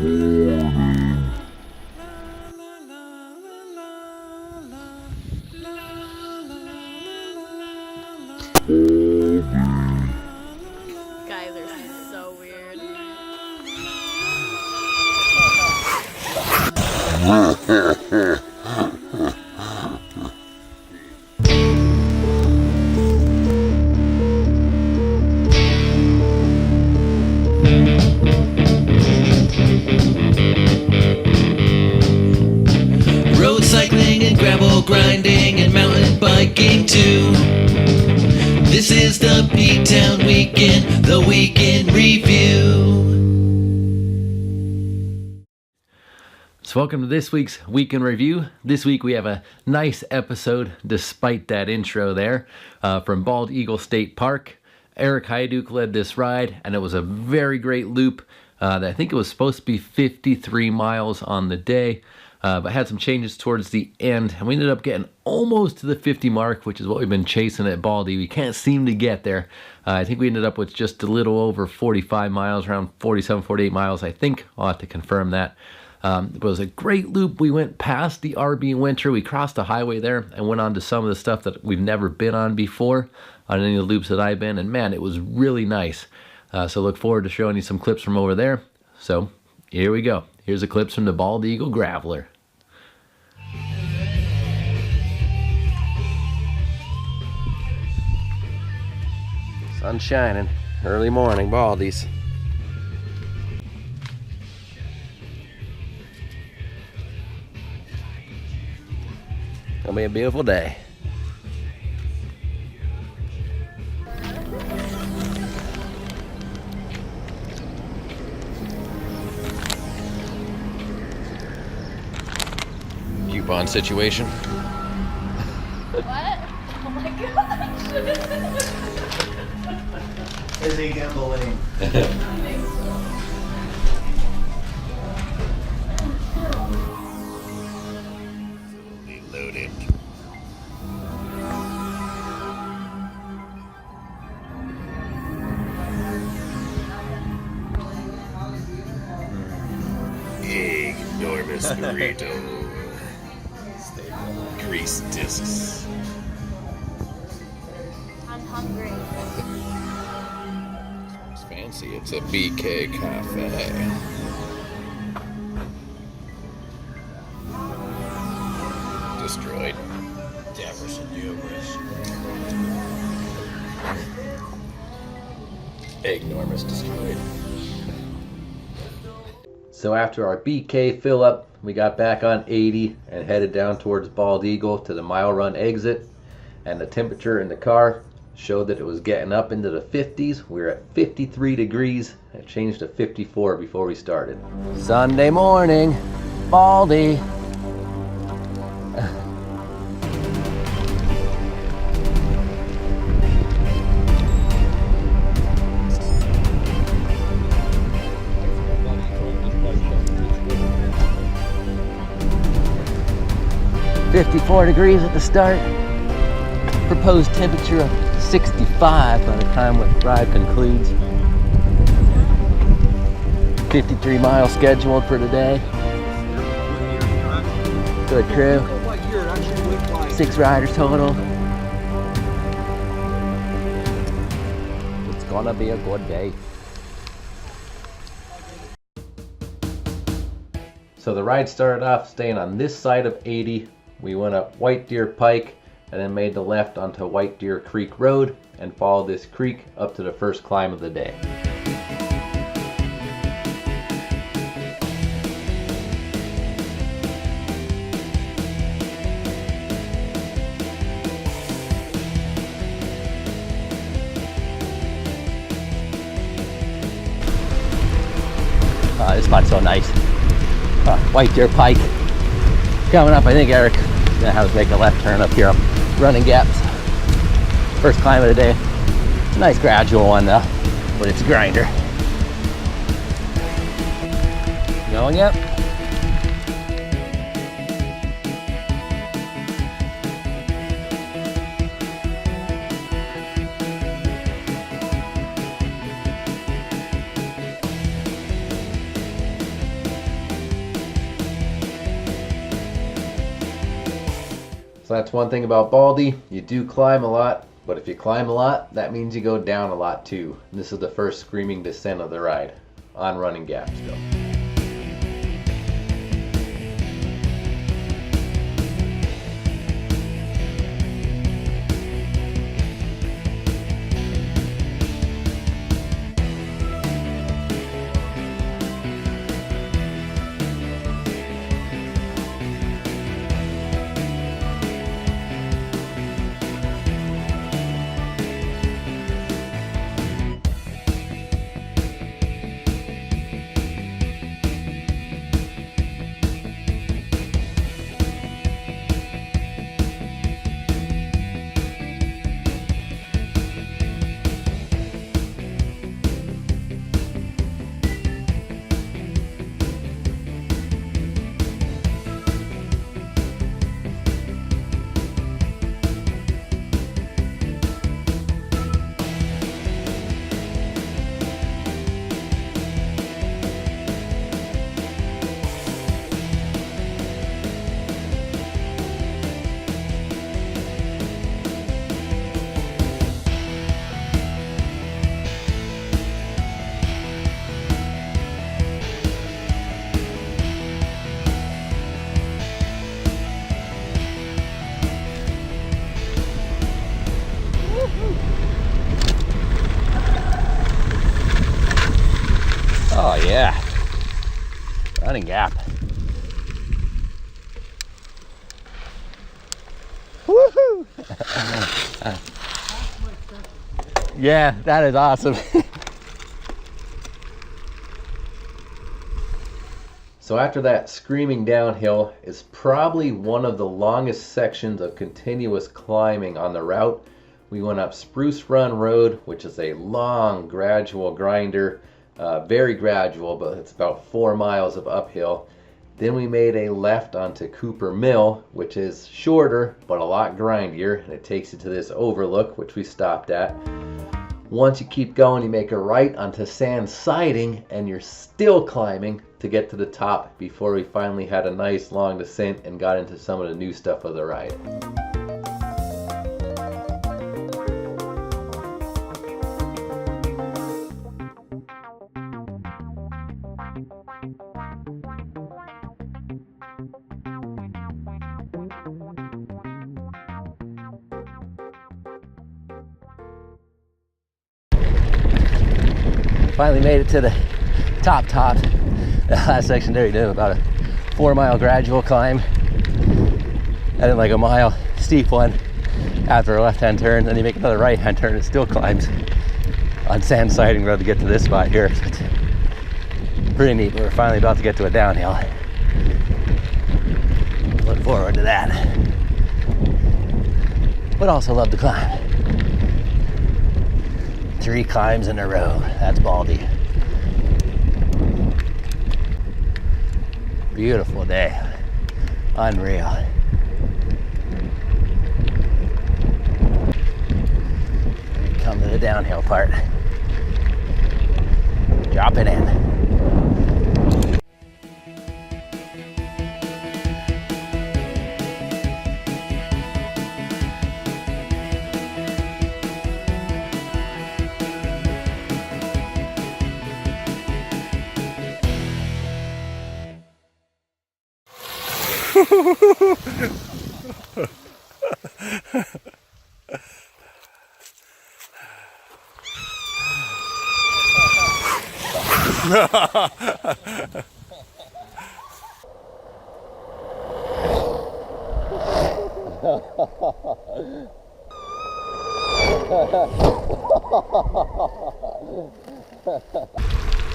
Guys are so weird. Road cycling and gravel grinding and mountain biking too. This is the P-Town Weekend, the Weekend Review. So welcome to this week's Weekend Review. This week we have a nice episode, despite that intro there, from Bald Eagle State Park. Eric Hyduke led this ride, and it was a very great loop. I think it was supposed to be 53 miles on the day, but had some changes towards the end, and we ended up getting almost to the 50 mark, which is what we've been chasing at Baldy. We can't seem to get there. I think we ended up with just a little over 45 miles, around 47, 48 miles, I think. I'll have to confirm that. It was a great loop. We went past the RB Winter. We crossed the highway there and went on to some of the stuff that we've never been on before on any of the loops that I've been. And man, it was really nice. So look forward to showing you some clips from over there. So here we go. Here's the clips from the Bald Eagle Graveler. Sun shining. Early morning, Baldies. Gonna be a beautiful day. Coupon situation. What? Oh my gosh. Is he gambling? Loaded. Enormous burrito. Grease discs. I'm hungry. It's fancy. It's a BK cafe. Destroyed. Jefferson Hubris. Enormous destroyed. So after our BK fill up, we got back on 80 and headed down towards Bald Eagle to the mile run exit, and the temperature in the car showed that it was getting up into the 50s. We were at 53 degrees. It changed to 54 before we started. Sunday morning, Baldy. 54 degrees at the start. Proposed temperature of 65 by the time the ride concludes. 53 miles scheduled for today. Good crew. 6 riders total. It's gonna be a good day. So the ride started off staying on this side of 80. We went up White Deer Pike and then made the left onto White Deer Creek Road and followed this creek up to the first climb of the day. This spot's so nice. White Deer Pike. Coming up, I think Eric gonna have us make a left turn up here up Running Gaps. First climb of the day. Nice gradual one though, but it's a grinder. Going up. So that's one thing about Baldy. You do climb a lot, but if you climb a lot, that means you go down a lot too. And this is the first screaming descent of the ride on Running Gap still. Oh yeah, Running Gap. Woohoo! Yeah, that is awesome. So after that screaming downhill is probably one of the longest sections of continuous climbing on the route. We went up Spruce Run Road, which is a long gradual grinder. Very gradual, but it's about 4 miles of uphill. Then we made a left onto Cooper Mill, which is shorter but a lot grindier, and it takes you to this overlook, which we stopped at. Once you keep going, you make a right onto sand siding, and you're still climbing to get to the top before we finally had a nice long descent and got into some of the new stuff of the ride. Finally made it to the top. The last section there, we did about a 4 mile gradual climb, and then like a mile steep one after a left hand turn. Then you make another right hand turn. It still climbs on sand siding road to get to this spot here. So it's pretty neat. We're finally about to get to a downhill. Look forward to that, but also love to climb. 3 climbs in a row. That's Baldy. Beautiful day. Unreal. Come to the downhill part. Drop it in.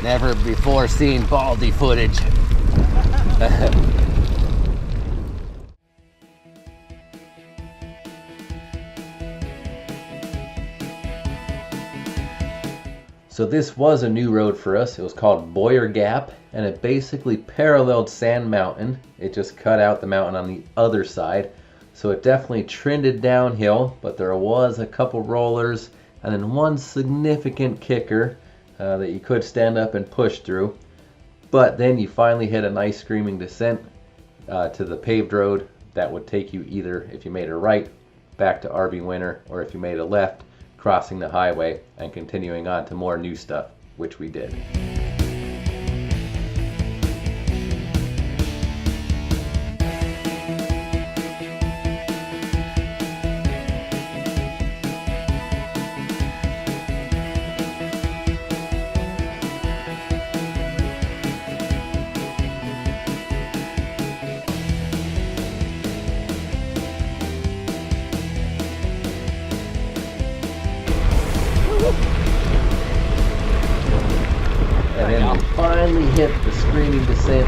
Never before seen Baldy footage. So this was a new road for us. It was called Boyer Gap, and it basically paralleled Sand Mountain. It just cut out the mountain on the other side. So it definitely trended downhill, but there was a couple rollers and then one significant kicker that you could stand up and push through. But then you finally hit a nice screaming descent to the paved road that would take you either, if you made a right, back to RV Winter, or if you made a left, crossing the highway and continuing on to more new stuff, which we did. And then we finally hit the screaming descent.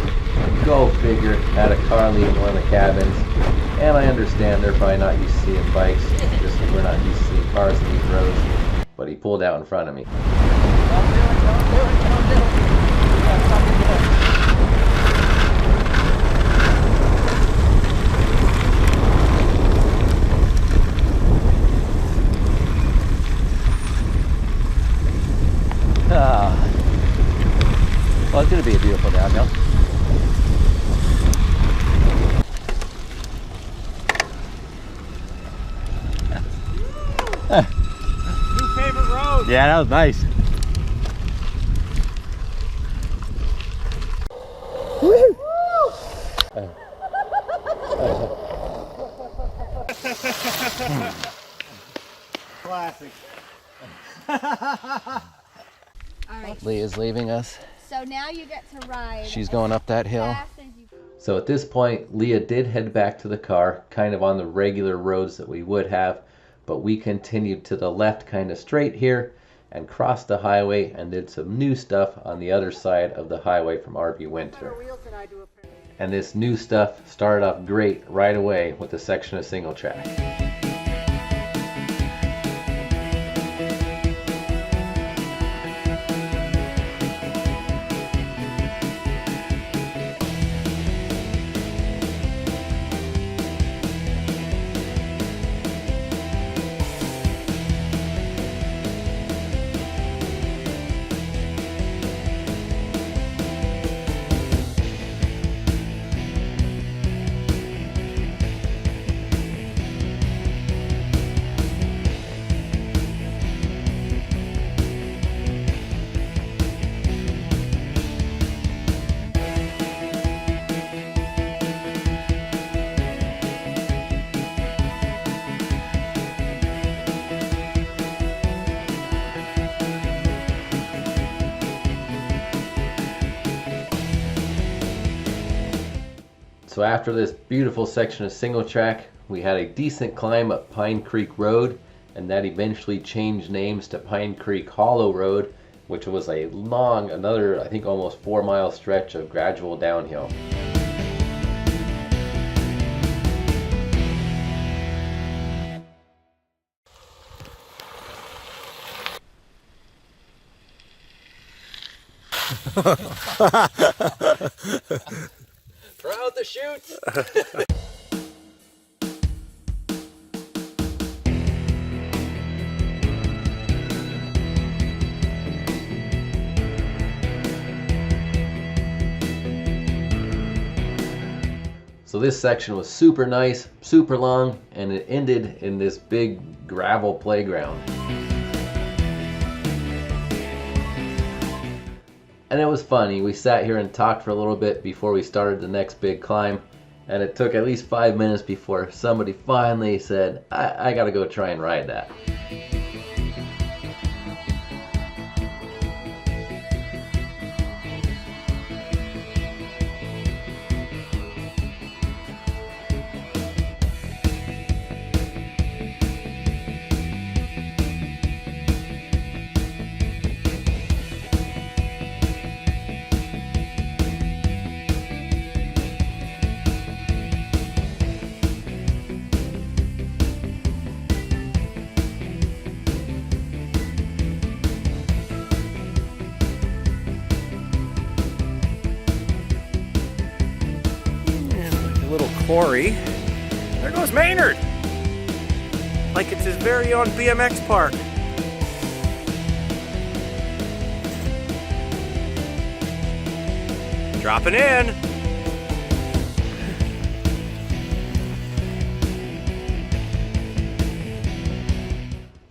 Go figure, had a car leaving one of the cabins. And I understand they're probably not used to seeing bikes, just as we're not used to seeing cars on these roads. But he pulled out in front of me. Well, it's going to be a beautiful downhill. New favorite road. Yeah, that was nice. Classic. All right. Leah's leaving us. So now you get to ride. She's going up that hill. Fast as you... So at this point, Leah did head back to the car, kind of on the regular roads that we would have, but we continued to the left kind of straight here and crossed the highway and did some new stuff on the other side of the highway from RV Winter. And this new stuff started off great right away with a section of single track. So after this beautiful section of single track, we had a decent climb up Pine Creek Road, and that eventually changed names to Pine Creek Hollow Road, which was a long, another I think almost 4-mile stretch of gradual downhill. Proud to shoot! So this section was super nice, super long, and it ended in this big gravel playground. And it was funny. We sat here and talked for a little bit before we started the next big climb, and it took at least 5 minutes before somebody finally said, I gotta go try and ride that. Little quarry. There goes Maynard! Like it's his very own BMX park. Dropping in.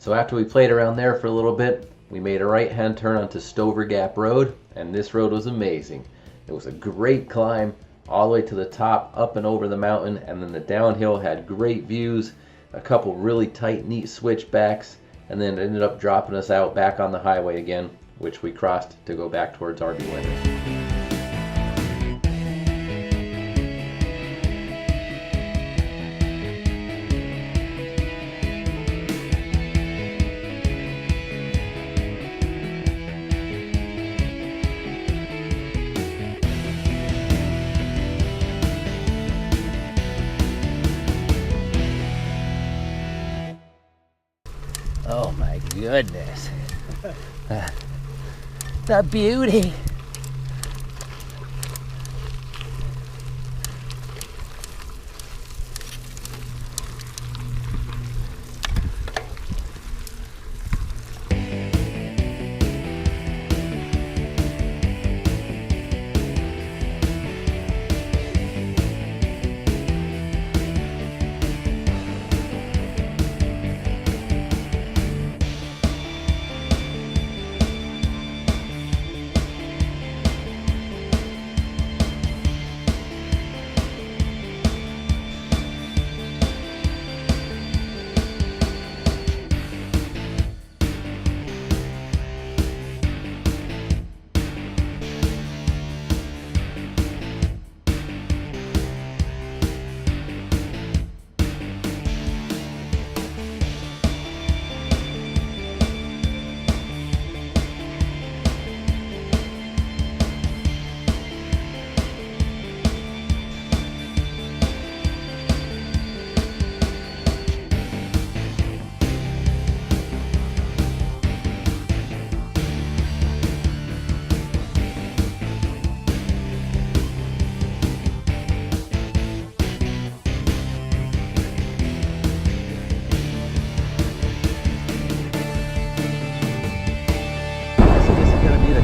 So after we played around there for a little bit, we made a right-hand turn onto Stover Gap Road, and this road was amazing. It was a great climb all the way to the top, up and over the mountain, and then the downhill had great views, a couple really tight, neat switchbacks, and then it ended up dropping us out back on the highway again, which we crossed to go back towards RB Winners. Oh my goodness. The beauty.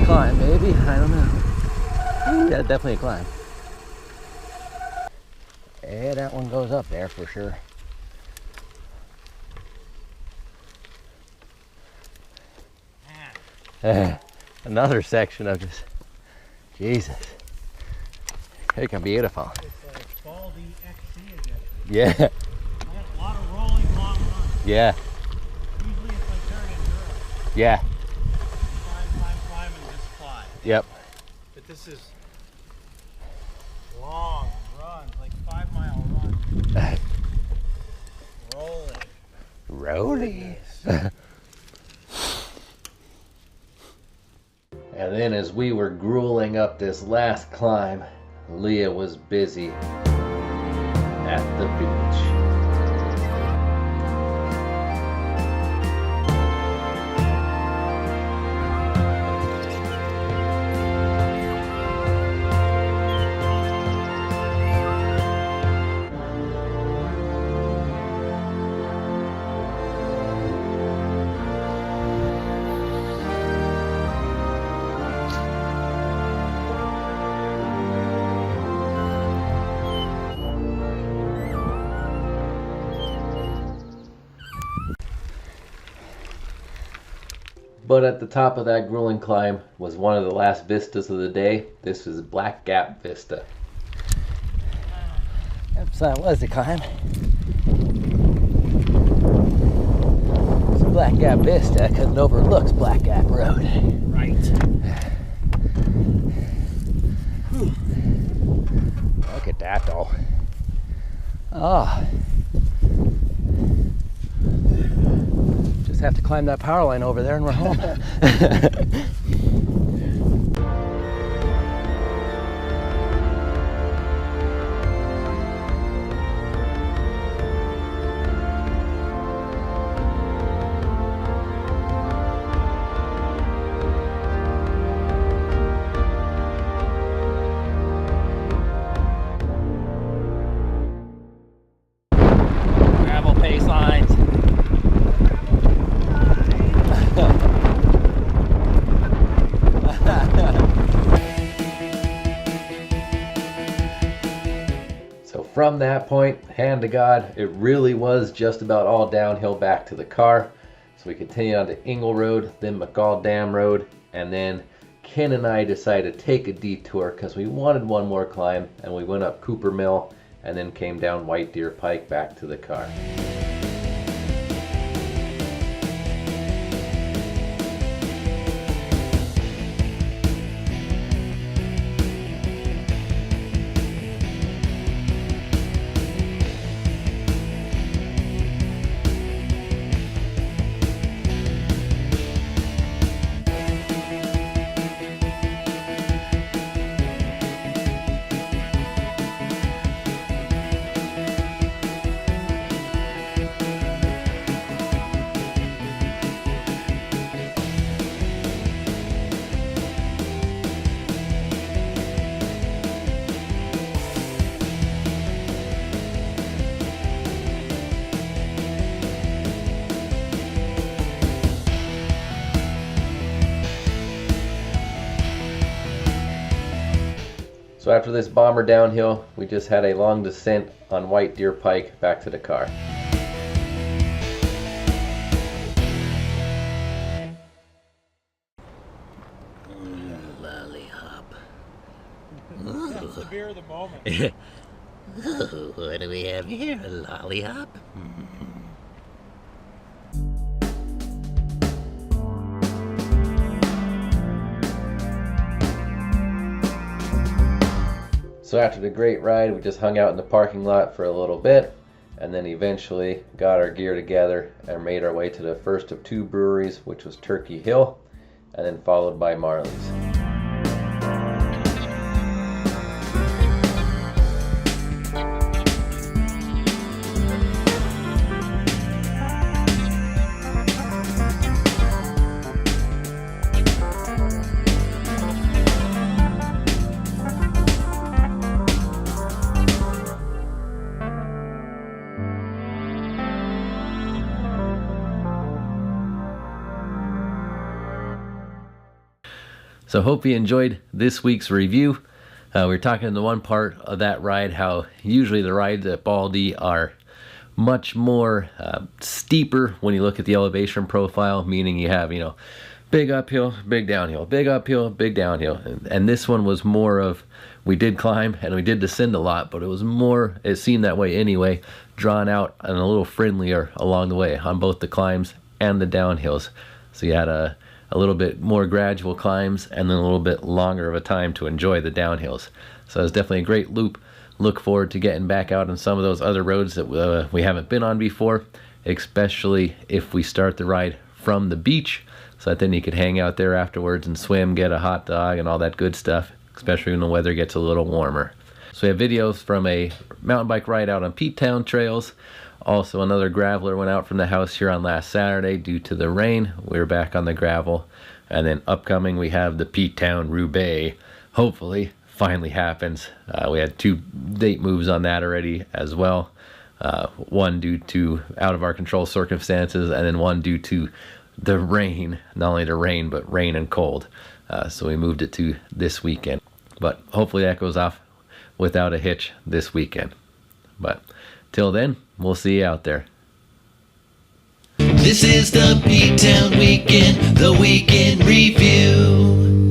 Climb, maybe? I don't know. Ooh, yeah, definitely a climb. Yeah, that one goes up there for sure. Another section of just, Jesus. Freaking beautiful. It's like Baldy XC again. Yeah. A lot of rolling long runs. Yeah. Usually it's like turning enduro. Yeah. Climb, and just fly. Yep. But this is long runs, like 5-mile runs. Rolling. Rolling. And then as we were grueling up this last climb, Leah was busy at the beach. But at the top of that grueling climb was one of the last vistas of the day. This is Gap Vista. Yep, so that was the climb. It's Gap Vista because it overlooks Gap Road. Right. Look at that though. Oh. Just have to climb that power line over there and we're home. Gravel pace lines. So from that point, hand to God, it really was just about all downhill back to the car. So we continued on to Ingle Road, then McCall Dam Road, and then Ken and I decided to take a detour because we wanted one more climb, and we went up Cooper Mill and then came down White Deer Pike back to the car. So after this bomber downhill, we just had a long descent on White Deer Pike back to the car. Lollipop. That's the beer of the moment. What do we have here? A lollipop? So after the great ride, we just hung out in the parking lot for a little bit, and then eventually got our gear together and made our way to the first of two breweries, which was Turkey Hill, and then followed by Marley's. So hope you enjoyed this week's review. We were talking in the one part of that ride how usually the rides at Baldy are much more steeper when you look at the elevation profile, meaning you have, big uphill, big downhill, big uphill, big downhill. And this one was more of, we did climb and we did descend a lot, but it was more, it seemed that way anyway, drawn out and a little friendlier along the way on both the climbs and the downhills. So you had a little bit more gradual climbs and then a little bit longer of a time to enjoy the downhills. So it's definitely a great loop. Look forward to getting back out on some of those other roads that we haven't been on before, especially if we start the ride from the beach, so that then you could hang out there afterwards and swim, get a hot dog and all that good stuff, especially when the weather gets a little warmer. So we have videos from a mountain bike ride out on Pete Town trails. Also, another graveler went out from the house here on last Saturday due to the rain. We were back on the gravel. And then upcoming, we have the Pete Town Roubaix. Hopefully, finally happens. We had 2 date moves on that already as well. One due to out of our control circumstances, and then one due to the rain. Not only the rain, but rain and cold. So we moved it to this weekend. But hopefully that goes off without a hitch this weekend. But till then, we'll see you out there. This is the P-Town Weekend, the weekend review.